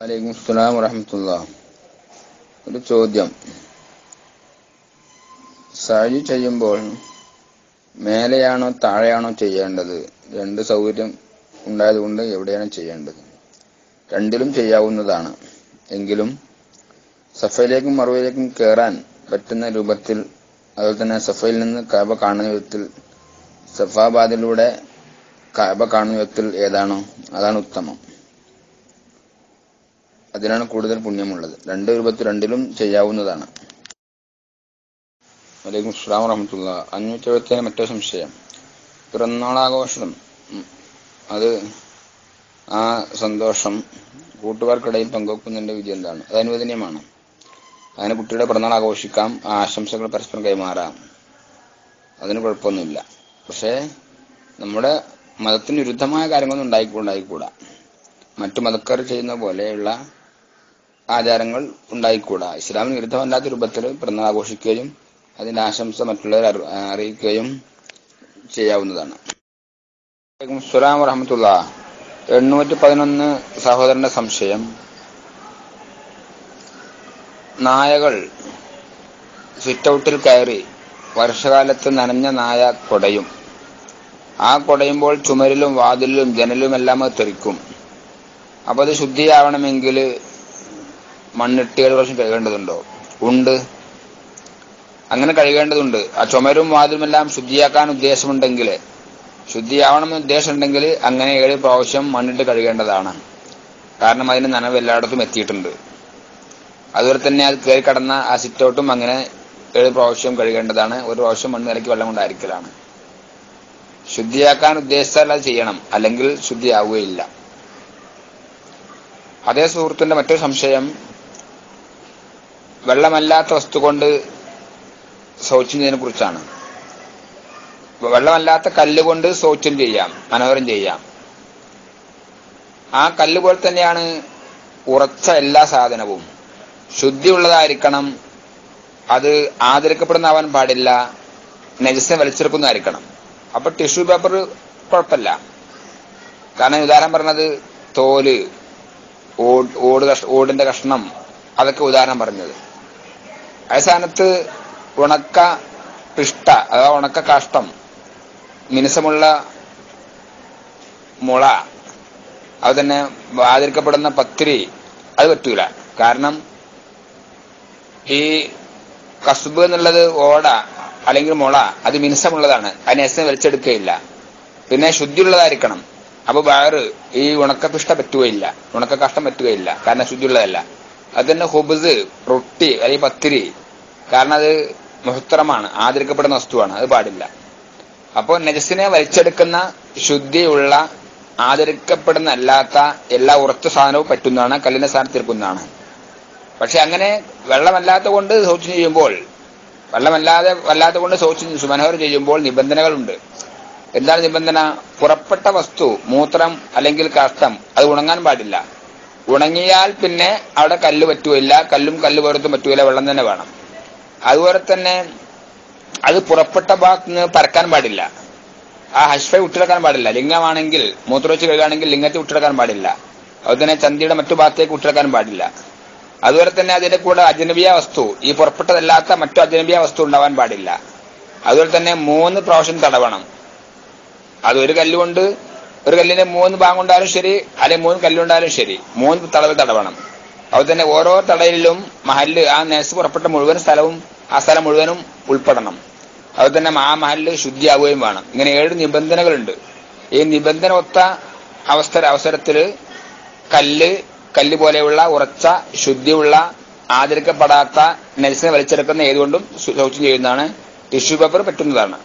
വലൈക്കും അസ്സലാം വറഹ്മത്തുള്ളാഹി. ഒരു ചോദ്യം. സഅയ് ചെയ്യുമ്പോൾ മേലെയാണോ താഴെയാണോ ചെയ്യേണ്ടത്? രണ്ട് സൗകര്യം ഉണ്ടായതുകൊണ്ട് എവിടെയാണ് ചെയ്യേണ്ടത്? രണ്ടിലും ചെയ്യാവുന്നതാണ്. എങ്കിലും സഫയിലേക്കും മറുവയിലേക്കും കയറാൻ പറ്റുന്ന രൂപത്തിൽ, അതുപോലെ തന്നെ സഫയിൽ നിന്ന് കഅബ കാണുന്ന വിധത്തിൽ, സഫാബാദിലൂടെ കഅബ കാണുന്ന വിധത്തിൽ ഏതാണോ അതാണ് ഉത്തമം. അതിനാണ് കൂടുതൽ പുണ്യമുള്ളത്. രണ്ട് രൂപത്തിൽ രണ്ടിലും ചെയ്യാവുന്നതാണ്. വലൈക്കും അസ്സലാം വറഹ്മത്തുള്ളാഹി. 570 മറ്റൊരു സംശയം. പിറന്നാളാഘോഷം, അത് ആ സന്തോഷം കൂട്ടുകാർക്കിടയിൽ പങ്കുവെക്കുന്നതിന്റെ വിധി എന്താണ്? അത് അനുവദനീയമാണ്. അങ്ങനെ കുട്ടിയുടെ പിറന്നാൾ ആഘോഷിക്കാം, ആ ആശംസകൾ പരസ്പരം കൈമാറാം, അതിന് കുഴപ്പമൊന്നുമില്ല. പക്ഷേ നമ്മുടെ മതത്തിന് വിരുദ്ധമായ കാര്യങ്ങളൊന്നും ഉണ്ടായിക്കൂടാ. മറ്റു മതക്കാർ ചെയ്യുന്ന പോലെയുള്ള ആചാരങ്ങൾ ഉണ്ടായിക്കൂടാ. ഇസ്ലാമിന് വിരുദ്ധമല്ലാത്ത രൂപത്തിൽ പിറന്നാൾ ആഘോഷിക്കുകയും അതിന്റെ ആശംസ മറ്റുള്ളവരെ അറിയിക്കുകയും ചെയ്യാവുന്നതാണ്. വലൈക്കും അസ്സലാം വറഹ്മത്തുള്ളാഹി. 811 സഹോദരന്റെ സംശയം. നായകൾ സിറ്റൌട്ടിൽ കയറി വർഷകാലത്ത് നനഞ്ഞ നായ കൊടയും. ആ കൊടയുമ്പോൾ ചുമരിലും വാതിലിലും ജനലുമെല്ലാം അത് തെറിക്കും. അപ്പൊ അത് ശുദ്ധിയാവണമെങ്കിൽ മണ്ണിട്ട് വർഷം കഴുകേണ്ടതുണ്ടോ? ഉണ്ട്, അങ്ങനെ കഴുകേണ്ടതുണ്ട്. ആ ചുമരും വാതിലുമെല്ലാം ശുദ്ധിയാക്കാൻ ശുദ്ധിയാവണമെന്ന് ഉദ്ദേശമുണ്ടെങ്കിൽ അങ്ങനെ 7 പ്രാവശ്യം മണ്ണിട്ട് കഴുകേണ്ടതാണ്. കാരണം അതിന് നനവ് എല്ലായിടത്തും എത്തിയിട്ടുണ്ട്. അതുപോലെ തന്നെ അത് കയറി കടന്ന ആ സിറ്റൗട്ടും അങ്ങനെ 7 പ്രാവശ്യം കഴുകേണ്ടതാണ്. ഒരു പ്രാവശ്യം മണ്ണ് ഇറക്കി വെള്ളം കൊണ്ടായിരിക്കലാണ്. ശുദ്ധിയാക്കാൻ ഉദ്ദേശിച്ചാൽ അത് ചെയ്യണം, അല്ലെങ്കിൽ ശുദ്ധിയാവുകയില്ല. അതേ സുഹൃത്തിന്റെ മറ്റൊരു സംശയം, വെള്ളമല്ലാത്ത വസ്തു കൊണ്ട് ശൗച്യം ചെയ്യുന്നതിനെ കുറിച്ചാണ്. വെള്ളമല്ലാത്ത കല്ലുകൊണ്ട് ശൗച്യം ചെയ്യാം, മനോഹരം ചെയ്യാം. ആ കല്ല് പോലെ തന്നെയാണ് ഉറച്ച എല്ലാ സാധനവും. ശുദ്ധിയുള്ളതായിരിക്കണം, അത് ആദരിക്കപ്പെടുന്നതാവാൻ പാടില്ല, നജസിനെ വലിച്ചെടുക്കുന്നതായിരിക്കണം. അപ്പൊ ടിഷ്യൂ പേപ്പർ കുഴപ്പമില്ല. കാരണം ഉദാഹരണം പറഞ്ഞത് തോല്, ഓടിന്റെ കഷ്ണം, അതൊക്കെ ഉദാഹരണം പറഞ്ഞത്. അതേ സ്ഥാനത്ത് ഉണക്ക പിഷ്ട അഥവാ ഉണക്ക കാഷ്ടം, മിനുസമുള്ള മുള, അത് തന്നെ ആദരിക്കപ്പെടുന്ന പത്തിരി, അത് പറ്റൂല. കാരണം ഈ കസുബ് എന്നുള്ളത് ഓട അല്ലെങ്കിൽ മുള, അത് മിനുസമുള്ളതാണ്, അതിന് എസനെ വലിച്ചെടുക്കുകയില്ല. പിന്നെ ശുദ്ധിയുള്ളതായിരിക്കണം. അപ്പൊ വയറ് ഈ ഉണക്കപ്പിഷ്ട പറ്റുകയില്ല, ഉണക്ക കാഷ്ടം പറ്റുകയില്ല, കാരണം ശുദ്ധിയുള്ളതല്ല. അത് തന്നെ ഹുബ്സ്, റൊട്ടി അല്ലെങ്കിൽ പത്തിരി, കാരണം അത് മുഹത്തറമാണ്, ആദരിക്കപ്പെടുന്ന വസ്തുവാണ്, അത് പാടില്ല. അപ്പോൾ നജസിനെ വലിച്ചെടുക്കുന്ന ശുദ്ധിയുള്ള ആദരിക്കപ്പെടുന്ന അല്ലാത്ത എല്ലാ ഉറച്ച സാധനവും പറ്റുന്നതാണ്, കല്ലിന്റെ സ്ഥാനത്ത് തീർക്കുന്നതാണ്. പക്ഷെ അങ്ങനെ വെള്ളമല്ലാത്ത കൊണ്ട് ശൗച്യം ചെയ്യുമ്പോൾ, വല്ലാത്ത കൊണ്ട് ശൗച്യം മനോഹരം ചെയ്യുമ്പോൾ നിബന്ധനകളുണ്ട്. എന്താണ് നിബന്ധന? പുറപ്പെട്ട വസ്തു, മൂത്രം അല്ലെങ്കിൽ കാഷ്ടം, അത് ഉണങ്ങാൻ പാടില്ല. ഉണങ്ങിയാൽ പിന്നെ അവിടെ കല്ല് പറ്റുകയില്ല, കല്ല് പോലത്തും പറ്റുകയില്ല, വെള്ളം തന്നെ വേണം. അതുപോലെ തന്നെ അത് പുറപ്പെട്ട ഭാഗത്ത് നിന്ന് പരക്കാൻ പാടില്ല. ആ ഹഷ്ഫെ വിട്ടെടുക്കാൻ പാടില്ല. ലിംഗമാണെങ്കിൽ മൂത്രവെച്ച് കഴുകുകയാണെങ്കിൽ ലിംഗത്തെ വിട്ടെടുക്കാൻ പാടില്ല. അതുപോലെ തന്നെ ചന്തിയുടെ മറ്റു ഭാഗത്തേക്ക് വിട്ടെടുക്കാൻ പാടില്ല. അതുപോലെ തന്നെ അതിന്റെ കൂടെ അജനബിയ വസ്തു, ഈ പുറപ്പെട്ടതല്ലാത്ത മറ്റു അജനബിയ വസ്തു ഉണ്ടാവാൻ പാടില്ല. അതുപോലെ തന്നെ 3 പ്രാവശ്യം തടവണം. അത് ഒരു കല്ലിന്റെ 3 ഭാഗം കൊണ്ടാലും ശരി, അല്ലെങ്കിൽ 3 കല്ലുകൊണ്ടാലും ശരി, 3 തടവ് തടവണം. അതുപോലെ തന്നെ ഓരോ തടയിലും മഹല്ല്, ആ നേഴ്സ് പുറപ്പെട്ട മുഴുവൻ സ്ഥലവും, ആ സ്ഥലം മുഴുവനും ഉൾപ്പെടണം. അതുപോലെ തന്നെ ആ മഹല്ല് ശുദ്ധിയാവുകയും വേണം. ഇങ്ങനെ 7 നിബന്ധനകളുണ്ട്. ഈ നിബന്ധന ഒത്ത അവസരത്തിൽ കല്ല് പോലെയുള്ള ഉറച്ച ശുദ്ധിയുള്ള ആദരിക്കപ്പെടാത്ത നെൽസിനെ വലിച്ചെടുക്കുന്ന ഏതുകൊണ്ടും ശൗച്യം ചെയ്യുന്നതാണ്. ടിഷ്യൂ പേപ്പർ പറ്റുന്നതാണ്.